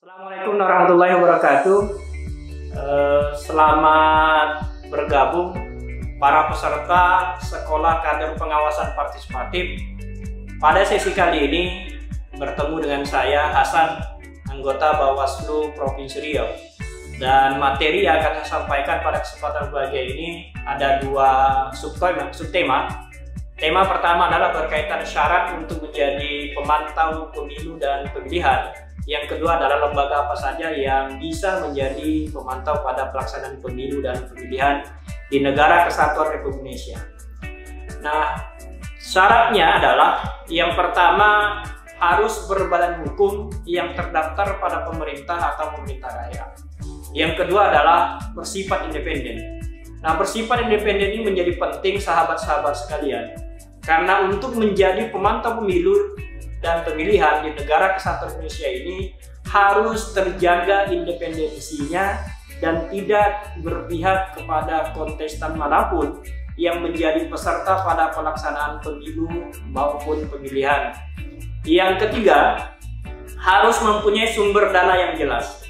Assalamualaikum warahmatullahi wabarakatuh. Selamat bergabung para peserta Sekolah Kader Pengawasan Partisipatif. Pada sesi kali ini bertemu dengan saya Hasan, anggota Bawaslu Provinsi Riau. Dan materi yang akan saya sampaikan pada kesempatan belajar ini ada dua subtema. Tema pertama adalah berkaitan syarat untuk menjadi pemantau pemilu dan pemilihan. Yang kedua adalah lembaga apa saja yang bisa menjadi pemantau pada pelaksanaan pemilu dan pemilihan di Negara Kesatuan Republik Indonesia. Nah, syaratnya adalah yang pertama harus berbadan hukum yang terdaftar pada pemerintah atau pemerintah daerah. Yang kedua adalah bersifat independen. Nah, bersifat independen ini menjadi penting sahabat-sahabat sekalian, karena untuk menjadi pemantau pemilu dan pemilihan di Negara Kesatuan Indonesia ini harus terjaga independensinya dan tidak berpihak kepada kontestan manapun yang menjadi peserta pada pelaksanaan pemilu maupun pemilihan. Yang ketiga, harus mempunyai sumber dana yang jelas.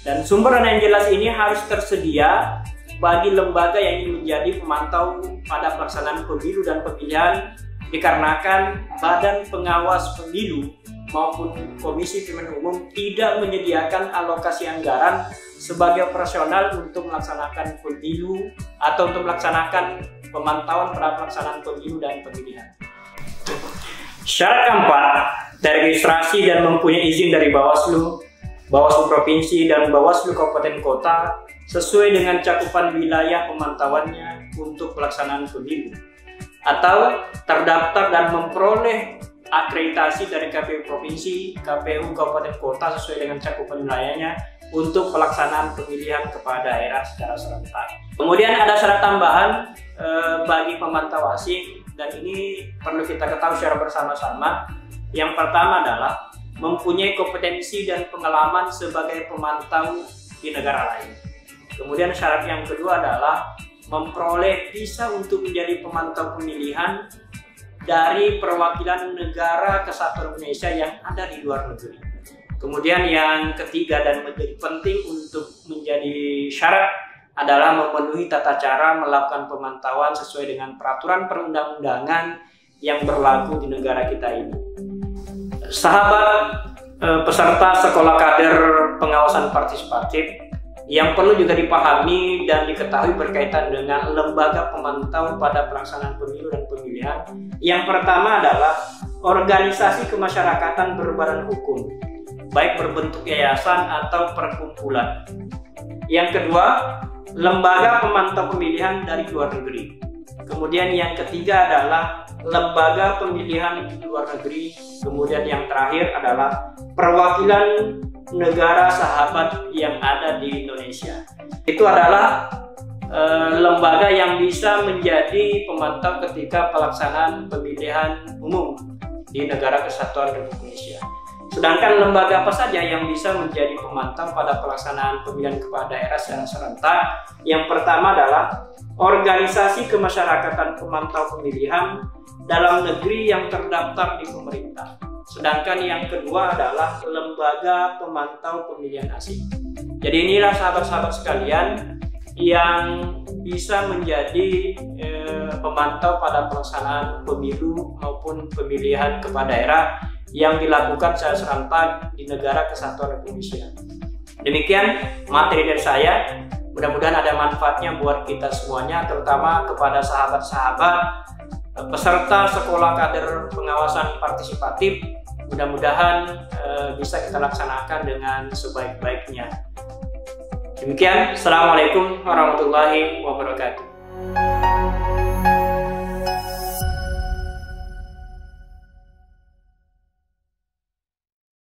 Dan sumber dana yang jelas ini harus tersedia bagi lembaga yang ingin menjadi pemantau pada pelaksanaan pemilu dan pemilihan, dikarenakan Badan Pengawas Pemilu maupun Komisi Pemilihan Umum tidak menyediakan alokasi anggaran sebagai operasional untuk melaksanakan pemilu atau untuk melaksanakan pemantauan pada pelaksanaan pemilu dan pemilihan. Syarat keempat, teregistrasi dan mempunyai izin dari Bawaslu, Bawaslu Provinsi dan Bawaslu Kabupaten Kota sesuai dengan cakupan wilayah pemantauannya untuk pelaksanaan pemilu, atau terdaftar dan memperoleh akreditasi dari KPU Provinsi, KPU Kabupaten Kota sesuai dengan cakupan wilayahnya untuk pelaksanaan pemilihan kepala daerah secara serentak. Kemudian ada syarat tambahan bagi pemantau asing, dan ini perlu kita ketahui secara bersama-sama. Yang pertama adalah mempunyai kompetensi dan pengalaman sebagai pemantau di negara lain. Kemudian syarat yang kedua adalah memperoleh visa untuk menjadi pemantau pemilihan dari perwakilan Negara Kesatuan Indonesia yang ada di luar negeri. Kemudian yang ketiga dan menjadi penting untuk menjadi syarat adalah memenuhi tata cara melakukan pemantauan sesuai dengan peraturan perundang-undangan yang berlaku di negara kita ini. Sahabat peserta Sekolah Kader Pengawasan Partisipatif, yang perlu juga dipahami dan diketahui berkaitan dengan lembaga pemantau pada pelaksanaan pemilu dan pemilihan. Yang pertama adalah organisasi kemasyarakatan berbadan hukum, baik berbentuk yayasan atau perkumpulan. Yang kedua, lembaga pemantau pemilihan dari luar negeri. Kemudian yang ketiga adalah lembaga pemilihan di luar negeri. Kemudian yang terakhir adalah perwakilan negara sahabat yang ada di Indonesia. Itu adalah lembaga yang bisa menjadi pemantau ketika pelaksanaan pemilihan umum di Negara Kesatuan Republik Indonesia. Sedangkan lembaga apa saja yang bisa menjadi pemantau pada pelaksanaan pemilihan kepala daerah secara serentak? Yang pertama adalah organisasi kemasyarakatan pemantau pemilihan dalam negeri yang terdaftar di pemerintah. Sedangkan yang kedua adalah lembaga pemantau pemilihan asing. Jadi inilah sahabat-sahabat sekalian yang bisa menjadi pemantau pada pelaksanaan pemilu maupun pemilihan kepala daerah yang dilakukan secara serentak di Negara Kesatuan Republik Indonesia. Demikian materi dari saya. Mudah-mudahan ada manfaatnya buat kita semuanya, terutama kepada sahabat-sahabat peserta Sekolah Kader Pengawasan Partisipatif. Mudah-mudahan bisa kita laksanakan dengan sebaik-baiknya. Demikian, Assalamualaikum warahmatullahi wabarakatuh.